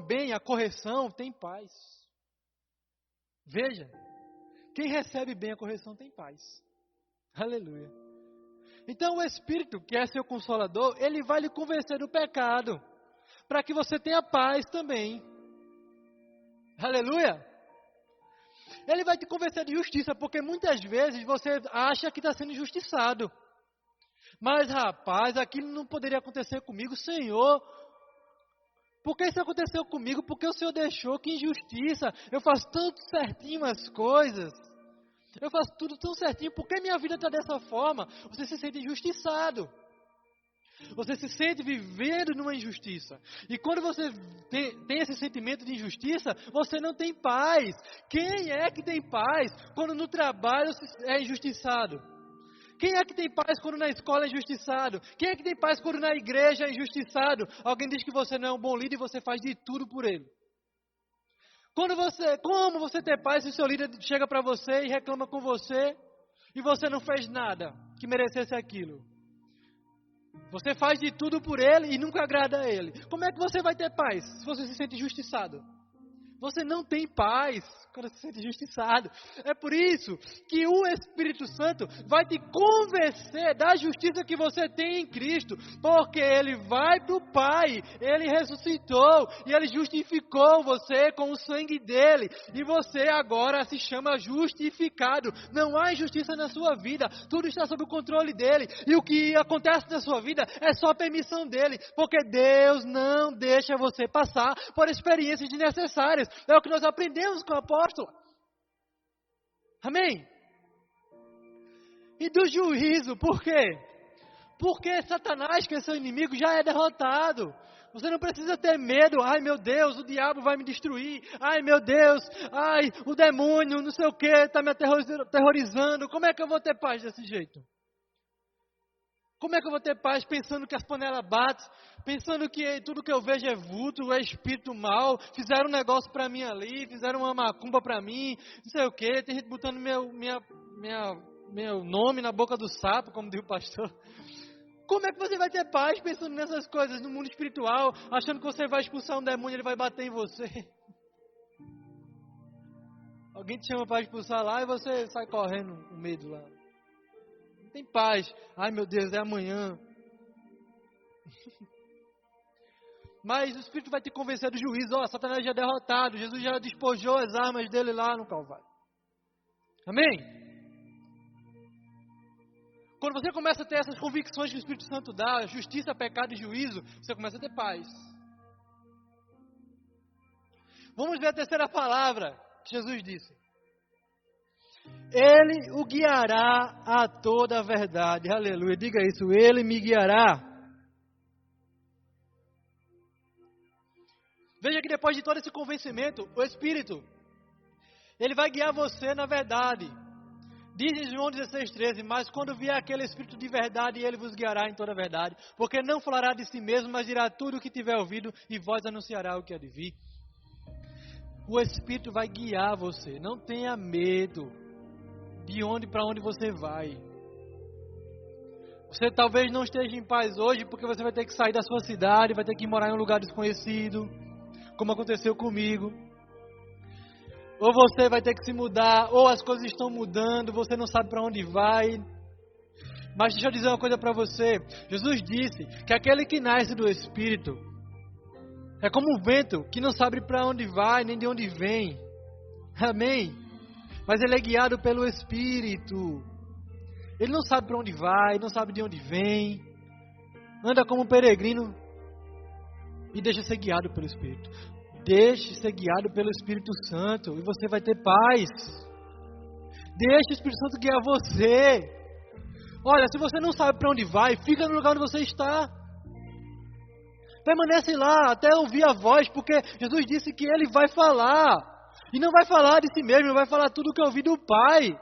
bem a correção tem paz. Veja, quem recebe bem a correção tem paz. Aleluia. Então o Espírito, que é seu Consolador, ele vai lhe convencer do pecado, para que você tenha paz também. Aleluia. Ele vai te convencer de justiça, porque muitas vezes você acha que está sendo injustiçado. Mas rapaz, aquilo não poderia acontecer comigo, Senhor. Por que isso aconteceu comigo? Porque o Senhor deixou, que injustiça. Eu faço tanto certinho as coisas. Eu faço tudo tão certinho, por que minha vida está dessa forma? Você se sente injustiçado. Você se sente vivendo numa injustiça. E quando você tem esse sentimento de injustiça, você não tem paz. Quem é que tem paz quando no trabalho é injustiçado? Quem é que tem paz quando na escola é injustiçado? Quem é que tem paz quando na igreja é injustiçado? Alguém diz que você não é um bom líder e você faz de tudo por ele. Como você ter paz se o seu líder chega para você e reclama com você e você não fez nada que merecesse aquilo? Você faz de tudo por ele e nunca agrada a ele. Como é que você vai ter paz se você se sente injustiçado? Você não tem paz quando se sente injustiçado. É por isso que o Espírito Santo vai te convencer da justiça que você tem em Cristo. Porque Ele vai para o Pai, Ele ressuscitou e Ele justificou você com o sangue dEle. E você agora se chama justificado. Não há injustiça na sua vida, tudo está sob o controle dEle. E o que acontece na sua vida é só permissão dEle. Porque Deus não deixa você passar por experiências desnecessárias. É o que nós aprendemos com o apóstolo. Amém? E do juízo, por quê? Porque Satanás, que é seu inimigo, já é derrotado. Você não precisa ter medo. Ai meu Deus, o diabo vai me destruir. Ai meu Deus, ai o demônio, não sei o que, está me aterrorizando. Como é que eu vou ter paz desse jeito? Como é que eu vou ter paz pensando que as panelas batem, pensando que tudo que eu vejo é vulto, é espírito mau, fizeram um negócio para mim ali, fizeram uma macumba para mim, não sei o que, tem gente botando meu nome na boca do sapo, como diz o pastor. Como é que você vai ter paz pensando nessas coisas no mundo espiritual, achando que você vai expulsar um demônio e ele vai bater em você? Alguém te chama para expulsar lá e você sai correndo com medo lá. Tem paz. Ai meu Deus, é amanhã. Mas o Espírito vai te convencer do juízo. Satanás já é derrotado. Jesus já despojou as armas dele lá no Calvário. Amém? Quando você começa a ter essas convicções que o Espírito Santo dá, justiça, pecado e juízo, você começa a ter paz. Vamos ver a terceira palavra que Jesus disse. Ele o guiará a toda a verdade. Aleluia. Diga isso. Ele me guiará. Veja que depois de todo esse convencimento, o Espírito, ele vai guiar você na verdade. Diz em João 16,13, mas quando vier aquele Espírito de verdade, ele vos guiará em toda a verdade. Porque não falará de si mesmo, mas dirá tudo o que tiver ouvido e vós anunciará o que há de vir. O Espírito vai guiar você. Não tenha medo de para onde você vai. Você talvez não esteja em paz hoje porque você vai ter que sair da sua cidade, vai ter que morar em um lugar desconhecido, como aconteceu comigo. Ou você vai ter que se mudar, ou as coisas estão mudando, você não sabe para onde vai. Mas deixa eu dizer uma coisa para você. Jesus disse que aquele que nasce do Espírito é como um vento que não sabe para onde vai, nem de onde vem. Amém? Mas ele é guiado pelo Espírito. Ele não sabe para onde vai, não sabe de onde vem. Anda como um peregrino e deixa ser guiado pelo Espírito. Deixe ser guiado pelo Espírito Santo e você vai ter paz. Deixe o Espírito Santo guiar você. Olha, se você não sabe para onde vai, fica no lugar onde você está. Permanece lá até ouvir a voz, porque Jesus disse que Ele vai falar. E não vai falar de si mesmo, vai falar tudo o que ouviu do Pai.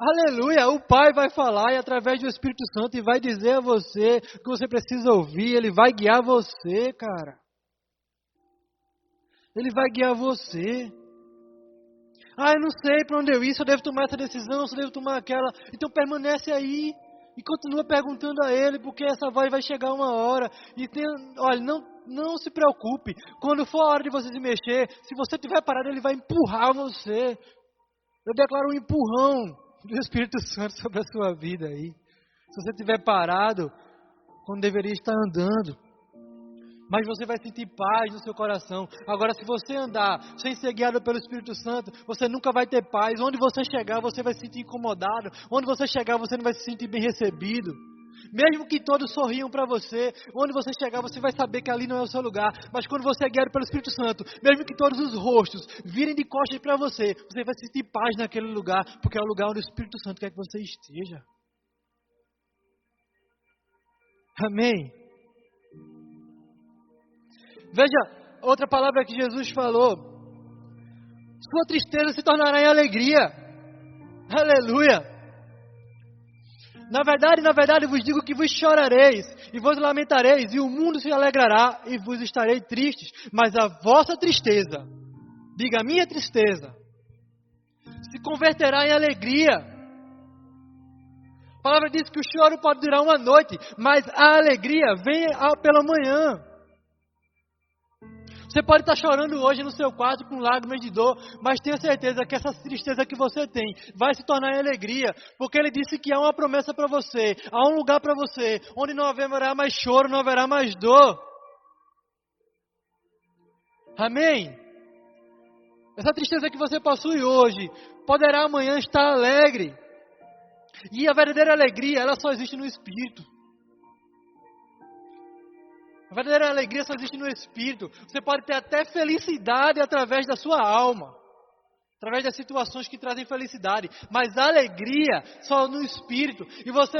Aleluia, o Pai vai falar e através do Espírito Santo e vai dizer a você o que você precisa ouvir. Ele vai guiar você, cara. Ele vai guiar você. Eu não sei para onde eu ir, se eu devo tomar essa decisão, se eu devo tomar aquela. Então permanece aí e continua perguntando a Ele, porque essa voz vai chegar uma hora. E olha, não se preocupe. Quando for a hora de você se mexer, se você estiver parado, Ele vai empurrar você. Eu declaro um empurrão do Espírito Santo sobre a sua vida aí. Se você estiver parado, quando deveria estar andando. Mas você vai sentir paz no seu coração. Agora, se você andar sem ser guiado pelo Espírito Santo, você nunca vai ter paz. Onde você chegar, você vai se sentir incomodado. Onde você chegar, você não vai se sentir bem recebido. Mesmo que todos sorriam para você, onde você chegar, você vai saber que ali não é o seu lugar. Mas quando você é guiado pelo Espírito Santo, mesmo que todos os rostos virem de costas para você, você vai sentir paz naquele lugar, porque é o lugar onde o Espírito Santo quer que você esteja. Amém? Veja, outra palavra que Jesus falou. Sua tristeza se tornará em alegria. Aleluia. Na verdade, vos digo que vos chorareis e vos lamentareis, e o mundo se alegrará e vos estarei tristes. Mas a vossa tristeza, diga a minha tristeza, se converterá em alegria. A palavra diz que o choro pode durar uma noite, mas a alegria vem pela manhã. Você pode estar chorando hoje no seu quarto com lágrimas de dor, mas tenha certeza que essa tristeza que você tem vai se tornar em alegria, porque Ele disse que há uma promessa para você, há um lugar para você, onde não haverá mais choro, não haverá mais dor. Amém? Essa tristeza que você possui hoje, poderá amanhã estar alegre. E a verdadeira alegria, ela só existe no Espírito. A verdadeira alegria só existe no Espírito. Você pode ter até felicidade através da sua alma, através das situações que trazem felicidade, mas a alegria só no Espírito. E você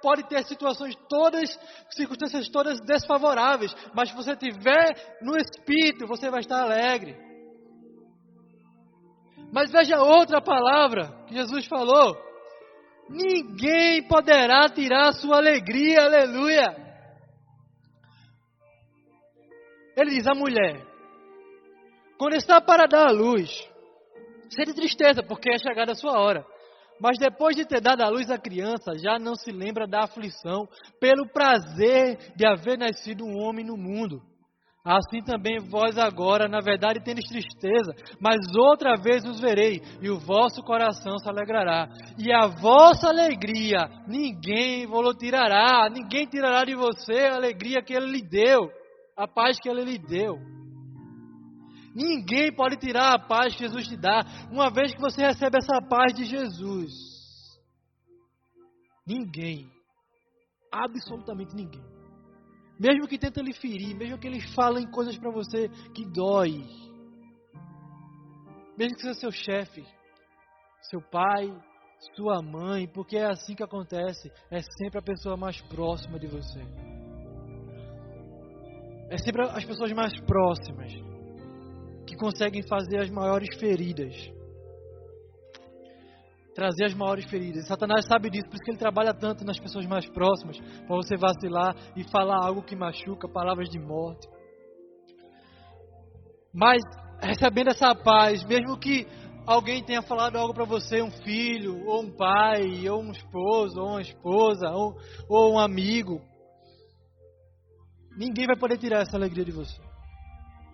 pode ter circunstâncias todas desfavoráveis, mas se você estiver no Espírito, você vai estar alegre. Mas veja outra palavra que Jesus falou: ninguém poderá tirar a sua alegria, aleluia. Ele diz, a mulher, quando está para dar à luz, sente tristeza, porque é chegada a sua hora. Mas depois de ter dado à luz a criança, já não se lembra da aflição, pelo prazer de haver nascido um homem no mundo. Assim também vós agora, na verdade, tendes tristeza, mas outra vez os verei, e o vosso coração se alegrará. E a vossa alegria, ninguém vos tirará, ninguém tirará de você a alegria que Ele lhe deu. A paz que Ele lhe deu. Ninguém pode tirar a paz que Jesus te dá, uma vez que você recebe essa paz de Jesus. Ninguém. Absolutamente ninguém. Mesmo que tenta lhe ferir, mesmo que Ele fale em coisas para você que dói. Mesmo que seja seu chefe, seu pai, sua mãe, porque é assim que acontece. É sempre a pessoa mais próxima de você. É sempre as pessoas mais próximas que conseguem fazer as maiores feridas. Trazer as maiores feridas. Satanás sabe disso, por isso que ele trabalha tanto nas pessoas mais próximas, para você vacilar e falar algo que machuca, palavras de morte. Mas, recebendo essa paz, mesmo que alguém tenha falado algo para você, um filho, ou um pai, ou um esposo, ou uma esposa, ou um amigo, ninguém vai poder tirar essa alegria de você.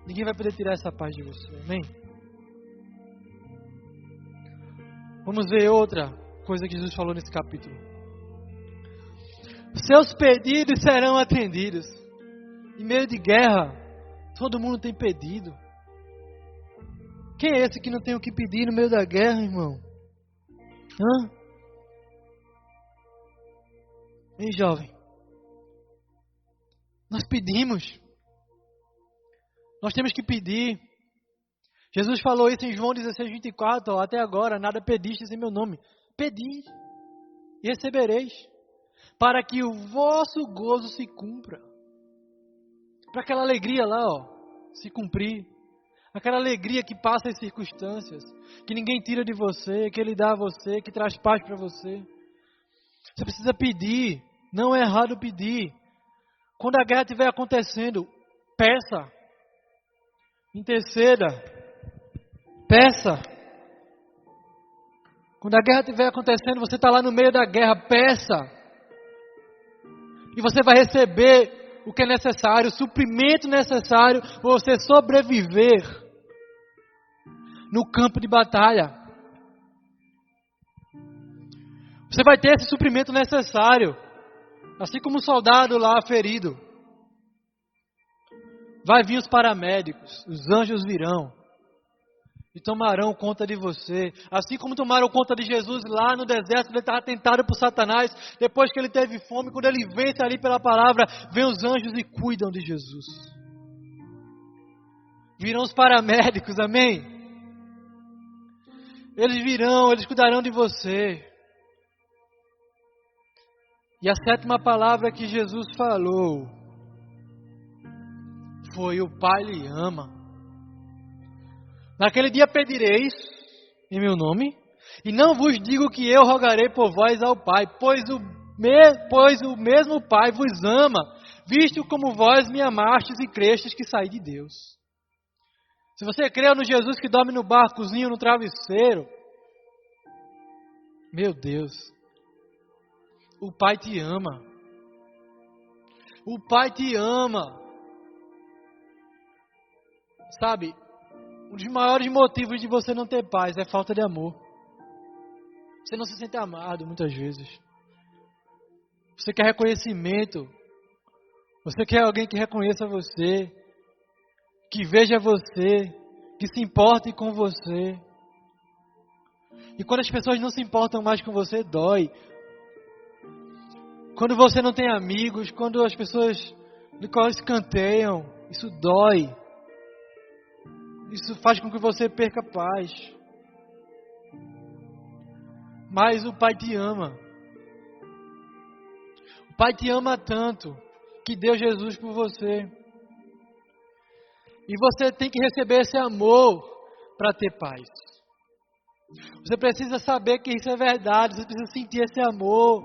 Ninguém vai poder tirar essa paz de você. Amém? Vamos ver outra coisa que Jesus falou nesse capítulo. Seus pedidos serão atendidos. Em meio de guerra, todo mundo tem pedido. Quem é esse que não tem o que pedir no meio da guerra, irmão? Hã? Ei, jovem. Nós pedimos. Nós temos que pedir. Jesus falou isso em João 16:24, até agora, nada pedistes em meu nome. Pedi e recebereis, para que o vosso gozo se cumpra. Para aquela alegria lá, se cumprir. Aquela alegria que passa as circunstâncias, que ninguém tira de você, que Ele dá a você, que traz paz para você. Você precisa pedir, não é errado pedir. Quando a guerra estiver acontecendo, peça, interceda, peça. Quando a guerra estiver acontecendo, você está lá no meio da guerra, peça. E você vai receber o que é necessário, o suprimento necessário para você sobreviver no campo de batalha. Você vai ter esse suprimento necessário, assim como o soldado lá ferido. Vai vir os paramédicos, os anjos virão e tomarão conta de você. Assim como tomaram conta de Jesus lá no deserto, ele estava tentado por Satanás. Depois que ele teve fome, quando ele vence ali pela palavra, vem os anjos e cuidam de Jesus. Virão os paramédicos, amém? Eles virão, eles cuidarão de você. E a sétima palavra que Jesus falou foi: o Pai lhe ama. Naquele dia pedireis em meu nome, e não vos digo que eu rogarei por vós ao Pai, pois o mesmo Pai vos ama, visto como vós me amastes e crestes que saí de Deus. Se você crê no Jesus que dorme no barcozinho, no travesseiro, meu Deus, o Pai te ama. O Pai te ama. Sabe, um dos maiores motivos de você não ter paz é falta de amor. Você não se sente amado muitas vezes. Você quer reconhecimento. Você quer alguém que reconheça você, que veja você, que se importe com você. E quando as pessoas não se importam mais com você, dói. Quando você não tem amigos, quando as pessoas lhe escanteiam, isso dói. Isso faz com que você perca a paz. Mas o Pai te ama. O Pai te ama tanto que deu Jesus por você. E você tem que receber esse amor para ter paz. Você precisa saber que isso é verdade. Você precisa sentir esse amor.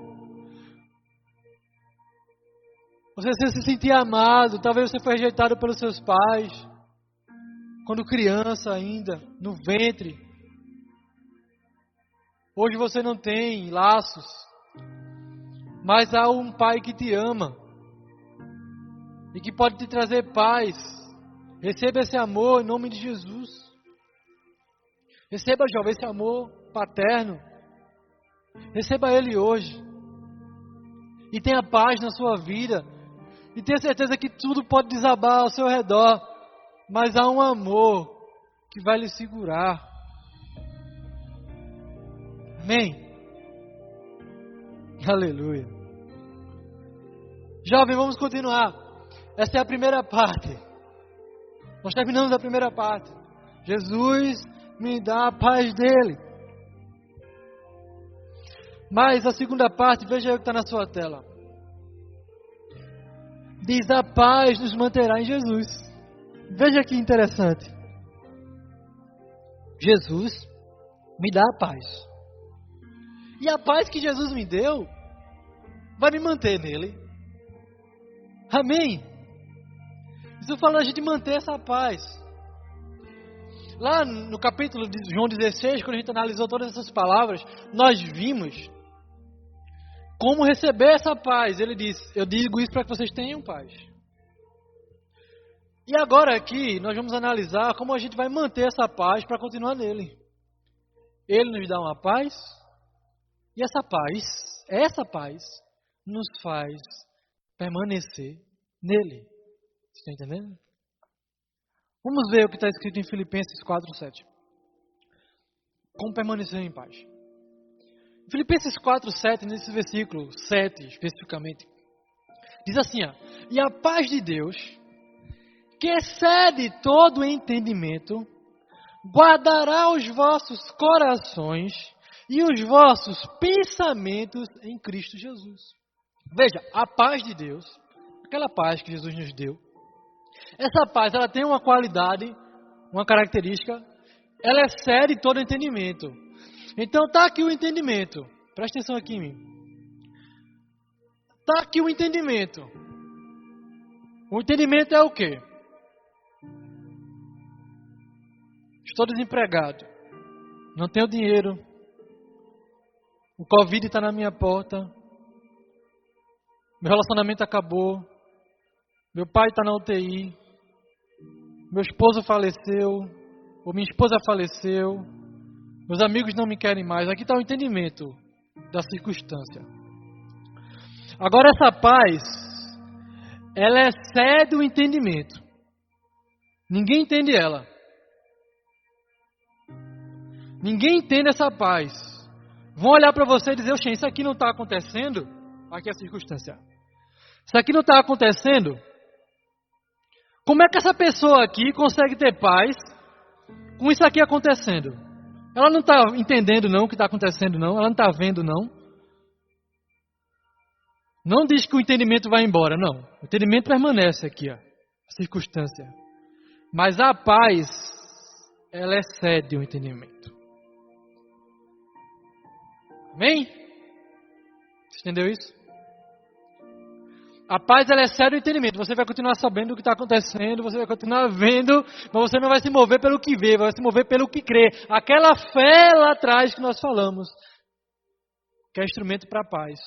Você precisa se sentir amado. Talvez você foi rejeitado pelos seus pais, quando criança ainda, no ventre. Hoje você não tem laços, mas há um Pai que te ama e que pode te trazer paz. Receba esse amor em nome de Jesus. Receba, jovem, esse amor paterno. Receba ele hoje. E tenha paz na sua vida. E tenha certeza que tudo pode desabar ao seu redor. Mas há um amor que vai lhe segurar. Amém? Aleluia. Jovem, vamos continuar. Essa é a primeira parte. Nós terminamos a primeira parte. Jesus me dá a paz dele. Mas a segunda parte, veja aí o que está na sua tela. Diz: a paz nos manterá em Jesus. Veja que interessante. Jesus me dá a paz. E a paz que Jesus me deu vai me manter nele. Amém? Isso fala a gente manter essa paz. Lá no capítulo de João 16, quando a gente analisou todas essas palavras, nós vimos como receber essa paz. Ele diz: eu digo isso para que vocês tenham paz. E agora aqui, nós vamos analisar como a gente vai manter essa paz para continuar nele. Ele nos dá uma paz, e essa paz, nos faz permanecer nele. Você está entendendo? Vamos ver o que está escrito em Filipenses 4:7. Como permanecer em paz. Filipenses 4:7, nesse versículo 7 especificamente, diz assim: e a paz de Deus, que excede todo entendimento, guardará os vossos corações e os vossos pensamentos em Cristo Jesus. Veja, a paz de Deus, aquela paz que Jesus nos deu, essa paz, ela tem uma qualidade, uma característica, ela excede todo entendimento. Então está aqui o entendimento, presta atenção aqui em mim. Está aqui o entendimento. O entendimento é o quê? Estou desempregado, não tenho dinheiro, o Covid está na minha porta, meu relacionamento acabou, meu pai está na UTI, meu esposo faleceu, ou minha esposa faleceu, meus amigos não me querem mais. Aqui está o entendimento da circunstância. Agora essa paz, ela excede o entendimento. Ninguém entende ela. Ninguém entende essa paz. Vão olhar para você e dizer: oxe, isso aqui não está acontecendo? Aqui é a circunstância. Isso aqui não está acontecendo? Como é que essa pessoa aqui consegue ter paz com isso aqui acontecendo? Ela não está entendendo não o que está acontecendo não. Ela não está vendo não. Não diz que o entendimento vai embora, não. O entendimento permanece aqui, a circunstância. Mas a paz, ela excede o entendimento. Amém? Você entendeu isso? A paz, ela excede o entendimento. Você vai continuar sabendo o que está acontecendo, você vai continuar vendo, mas você não vai se mover pelo que vê, vai se mover pelo que crê. Aquela fé lá atrás que nós falamos, que é instrumento para a paz.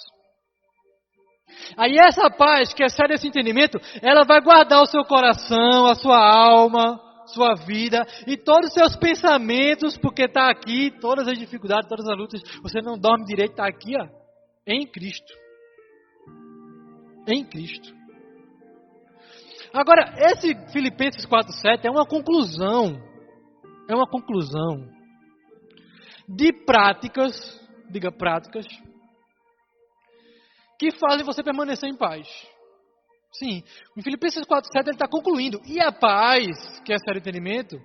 Aí essa paz, que excede esse entendimento, ela vai guardar o seu coração, a sua alma, sua vida e todos os seus pensamentos, porque está aqui, todas as dificuldades, todas as lutas, você não dorme direito, está aqui, em Cristo. Em Cristo. Agora, esse Filipenses 4:7 é uma conclusão de práticas, diga práticas, que fazem você permanecer em paz. Sim, em Filipenses 4:7 ele está concluindo: e a paz, que é sério entendimento,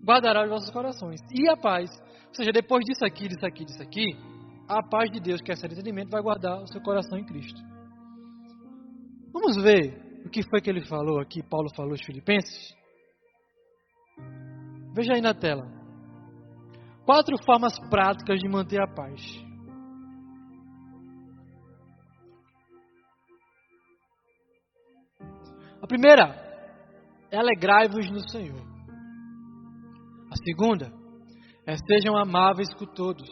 guardará os vossos corações. E a paz, ou seja, depois disso aqui, a paz de Deus, que é sério entendimento, vai guardar o seu coração em Cristo. Vamos ver o que foi que ele falou aqui, Paulo falou aos Filipenses? Veja aí na tela. 4 formas práticas de manter a paz. A primeira é alegrai-vos no Senhor. A segunda é sejam amáveis com todos.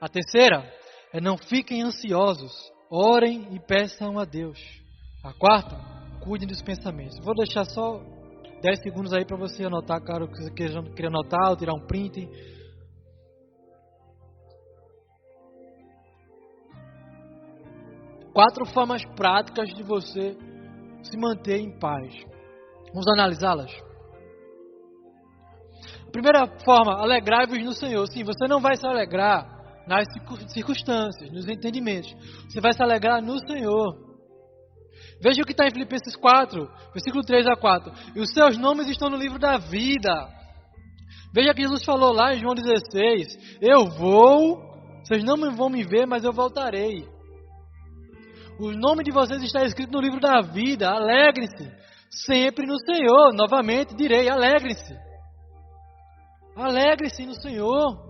A terceira é não fiquem ansiosos, orem e peçam a Deus. A quarta, cuidem dos pensamentos. Vou deixar só 10 segundos aí para você anotar, cara, que você queira anotar ou tirar um print. Quatro formas práticas de você se manter em paz. Vamos analisá-las? A primeira forma, alegrai-vos no Senhor. Sim, você não vai se alegrar nas circunstâncias, nos entendimentos. Você vai se alegrar no Senhor. Veja o que está em Filipenses 4, versículo 3 a 4. E os seus nomes estão no livro da vida. Veja que Jesus falou lá em João 16. Eu vou, Vocês não vão me ver, mas eu voltarei. O nome de vocês está escrito no livro da vida. Alegrem-se sempre no Senhor. Novamente direi, alegrem-se. Alegre-se no Senhor.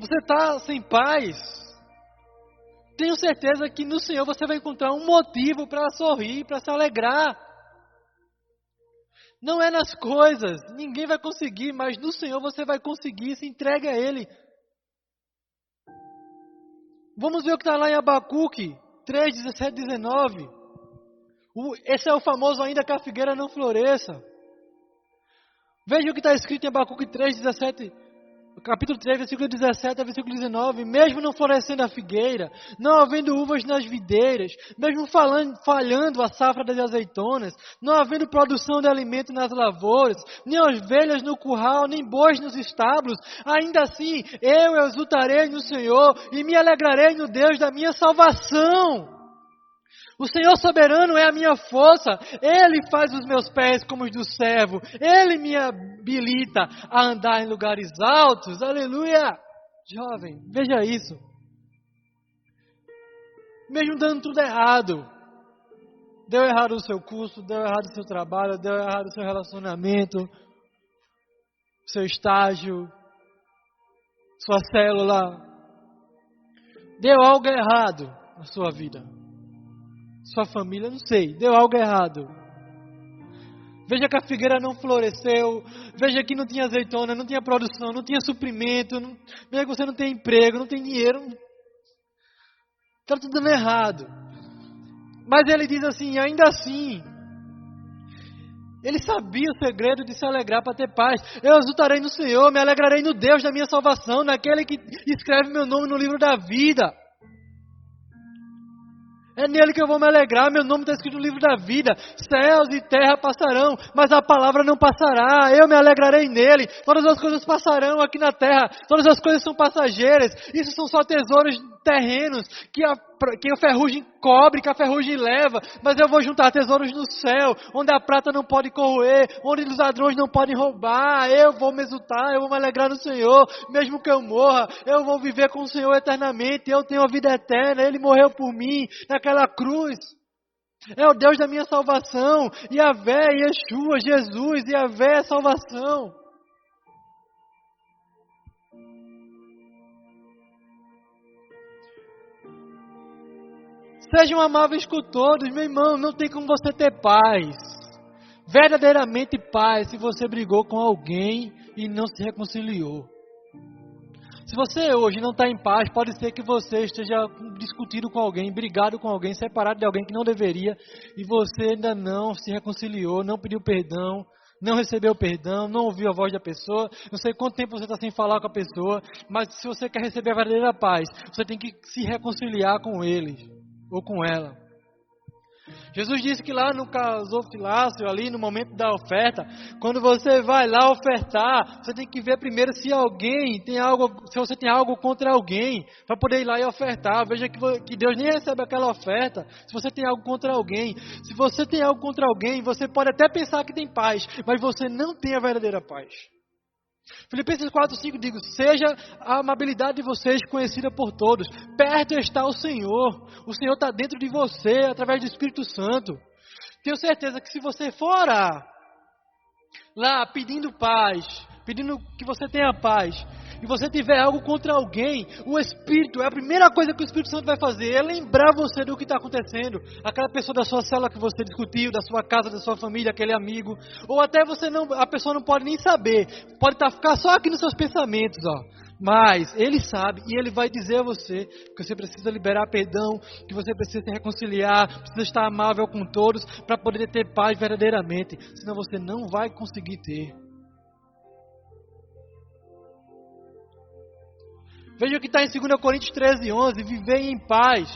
Você está sem paz? Tenho certeza que no Senhor você vai encontrar um motivo para sorrir, para se alegrar. Não é nas coisas, ninguém vai conseguir, mas no Senhor você vai conseguir, se entregue a Ele. Vamos ver o que está lá em Abacuque 3, 17, 19. Esse é o famoso ainda que a figueira não floresça. Veja o que está escrito em Abacuque 3, 17, capítulo 3, versículo 17 a versículo 19. Mesmo não florescendo a figueira, não havendo uvas nas videiras, mesmo falhando a safra das azeitonas, não havendo produção de alimento nas lavouras, nem ovelhas no curral, nem bois nos estábulos, ainda assim eu exultarei no Senhor e me alegrarei no Deus da minha salvação. O Senhor soberano é a minha força, Ele faz os meus pés como os do servo, Ele me habilita a andar em lugares altos, aleluia! Jovem, veja isso. Mesmo dando tudo errado, deu errado o seu curso, deu errado o seu trabalho, deu errado o seu relacionamento, seu estágio, sua célula, deu algo errado na sua vida. Sua família, não sei, deu algo errado. Veja que a figueira não floresceu, veja que não tinha azeitona, não tinha produção, não tinha suprimento, veja que você não tem emprego, não tem dinheiro. Está tudo dando errado. Mas ele diz assim, ainda assim, ele sabia o segredo de se alegrar para ter paz. Eu exultarei no Senhor, me alegrarei no Deus da minha salvação, naquele que escreve meu nome no livro da vida. É nele que eu vou me alegrar, meu nome está escrito no livro da vida. Céus e terra passarão, mas a palavra não passará. Eu me alegrarei nele. Todas as coisas passarão aqui na terra. Todas as coisas são passageiras. Isso são só tesouros terrenos que a ferrugem cobre, que a ferrugem leva. Mas eu vou juntar tesouros no céu, onde a prata não pode corroer, onde os ladrões não podem roubar. Eu vou me exultar, eu vou me alegrar no Senhor. Mesmo que eu morra, eu vou viver com o Senhor eternamente. Eu tenho a vida eterna, Ele morreu por mim naquela cruz. É o Deus da minha salvação. Yahvé, Yeshua, Jesus, Yahvé é salvação. Sejam amáveis com todos, meu irmão, não tem como você ter paz, verdadeiramente paz, se você brigou com alguém e não se reconciliou. Se você hoje não está em paz, pode ser que você esteja discutindo com alguém, brigado com alguém, separado de alguém que não deveria, e você ainda não se reconciliou, não pediu perdão, não recebeu perdão, não ouviu a voz da pessoa. Não sei quanto tempo você está sem falar com a pessoa, mas se você quer receber a verdadeira paz, você tem que se reconciliar com ele ou com ela. Jesus disse que lá no gasofilácio, ali no momento da oferta, quando você vai lá ofertar, você tem que ver primeiro se alguém tem algo, se você tem algo contra alguém, para poder ir lá e ofertar. Veja que Deus nem recebe aquela oferta se você tem algo contra alguém. Se você tem algo contra alguém, você pode até pensar que tem paz, mas você não tem a verdadeira paz. Filipenses 4:5 diz: seja a amabilidade de vocês conhecida por todos. Perto está o Senhor está dentro de você, através do Espírito Santo. Tenho certeza que se você for orar lá pedindo paz, pedindo que você tenha paz, e você tiver algo contra alguém, o Espírito, a primeira coisa que o Espírito Santo vai fazer é lembrar você do que está acontecendo. Aquela pessoa da sua célula que você discutiu, da sua casa, da sua família, aquele amigo, ou até a pessoa não pode nem saber, pode ficar só aqui nos seus pensamentos, mas Ele sabe e Ele vai dizer a você que você precisa liberar perdão, que você precisa se reconciliar, precisa estar amável com todos para poder ter paz verdadeiramente, senão você não vai conseguir ter. Veja o que está em 2 Coríntios 13:11, vivei em paz.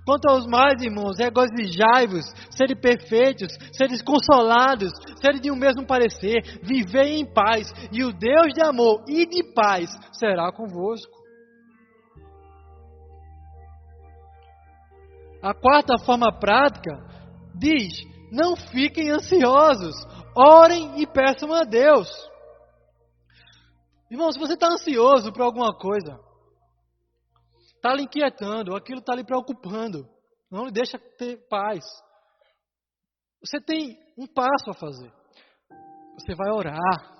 Quanto aos mais, irmãos, regozijai-vos, sede perfeitos, sede consolados, sede de um mesmo parecer, vivei em paz, e o Deus de amor e de paz será convosco. A quarta forma prática diz: não fiquem ansiosos, orem e peçam a Deus. Irmão, se você está ansioso por alguma coisa, está lhe inquietando, aquilo está lhe preocupando, não lhe deixa ter paz. Você tem um passo a fazer. Você vai orar.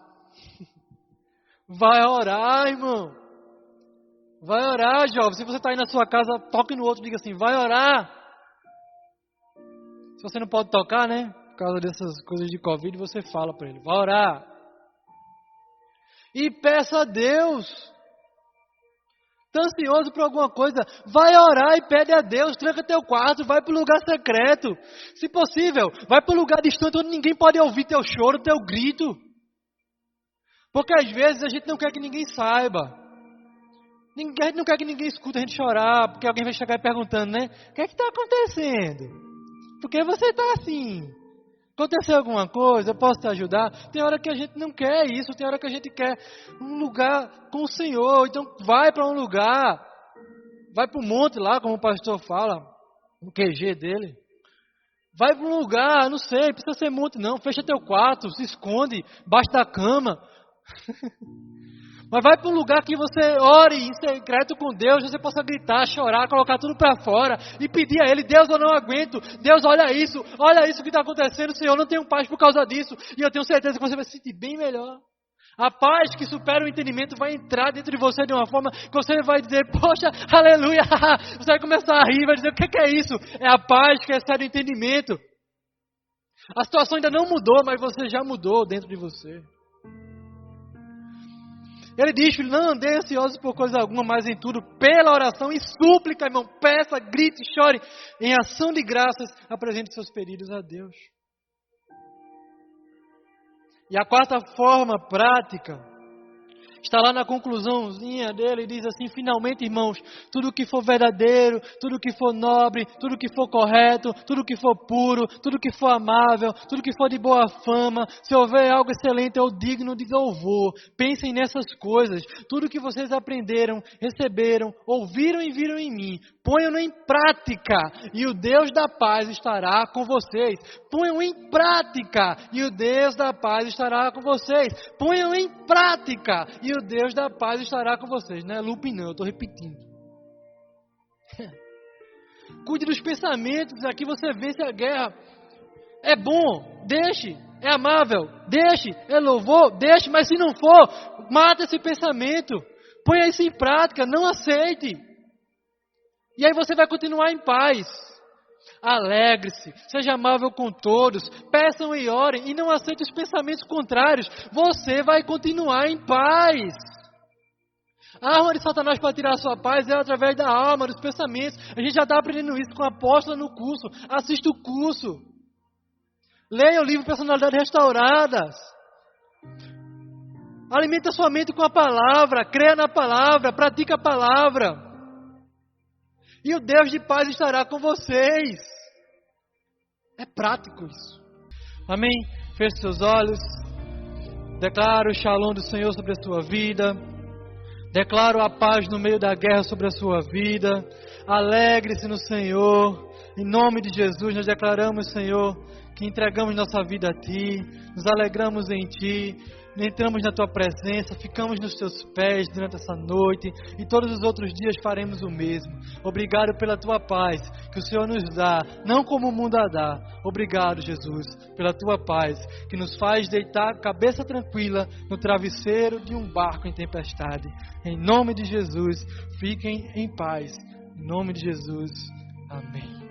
Vai orar, irmão. Vai orar, jovem. Se você está aí na sua casa, toque no outro e diga assim, vai orar. Se você não pode tocar, né? Por causa dessas coisas de Covid, você fala para ele, vai orar. E peça a Deus. Está ansioso por alguma coisa, vai orar e pede a Deus, tranca teu quarto, vai para o lugar secreto. Se possível, vai para o lugar distante onde ninguém pode ouvir teu choro, teu grito. Porque às vezes a gente não quer que ninguém saiba. A gente não quer que ninguém escute a gente chorar, porque alguém vai chegar e perguntando, né? O que é que está acontecendo? Por que você está assim? Aconteceu alguma coisa? Eu posso te ajudar? Tem hora que a gente não quer isso, tem hora que a gente quer um lugar com o Senhor. Então vai para um lugar, vai para o monte lá, como o pastor fala, no QG dele. Vai para um lugar, não sei, precisa ser monte não, fecha teu quarto, se esconde, baixo da cama. Mas vai para um lugar que você ore em secreto com Deus, você possa gritar, chorar, colocar tudo para fora e pedir a Ele, Deus, eu não aguento, Deus, olha isso que está acontecendo, Senhor, eu não tenho paz por causa disso, e eu tenho certeza que você vai se sentir bem melhor. A paz que supera o entendimento vai entrar dentro de você de uma forma que você vai dizer, poxa, aleluia, você vai começar a rir, vai dizer, o que é isso? É a paz que excede o entendimento. A situação ainda não mudou, mas você já mudou dentro de você. Ele diz, filho, não andei ansioso por coisa alguma, mas em tudo, pela oração e súplica, irmão, peça, grite, chore, em ação de graças, apresente seus pedidos a Deus. E a quarta forma prática, está lá na conclusãozinha dele, e diz assim, finalmente, irmãos, tudo que for verdadeiro, tudo que for nobre, tudo que for correto, tudo que for puro, tudo que for amável, tudo que for de boa fama, se houver algo excelente ou digno de louvor, pensem nessas coisas, tudo que vocês aprenderam, receberam, ouviram e viram em mim, ponham-no em prática, e o Deus da paz estará com vocês. Ponham em prática, e o Deus da paz estará com vocês. Ponham em prática, e o Deus da paz estará com vocês. Não é looping não, eu estou repetindo. Cuide dos pensamentos, aqui você vence a guerra. É bom, deixe. É amável, deixe. É louvor, deixe. Mas se não for, mata esse pensamento. Ponha isso em prática, não aceite. E aí você vai continuar em paz. Alegre-se, seja amável com todos, peçam e orem, e não aceite os pensamentos contrários. Você vai continuar em paz. A arma de Satanás para tirar a sua paz é através da alma, dos pensamentos. A gente já está aprendendo isso com a apóstola no curso. Assista o curso. Leia o livro Personalidades Restauradas. Alimenta sua mente com a palavra, creia na palavra, pratica a palavra. E o Deus de paz estará com vocês. É prático isso. Amém? Feche seus olhos. Declaro o shalom do Senhor sobre a sua vida. Declaro a paz no meio da guerra sobre a sua vida. Alegre-se no Senhor. Em nome de Jesus, nós declaramos, Senhor, que entregamos nossa vida a Ti. Nos alegramos em Ti. Entramos na Tua presença, ficamos nos Teus pés durante essa noite e todos os outros dias faremos o mesmo. Obrigado pela Tua paz que o Senhor nos dá, não como o mundo a dá. Obrigado, Jesus, pela Tua paz que nos faz deitar cabeça tranquila no travesseiro de um barco em tempestade. Em nome de Jesus, fiquem em paz. Em nome de Jesus, amém.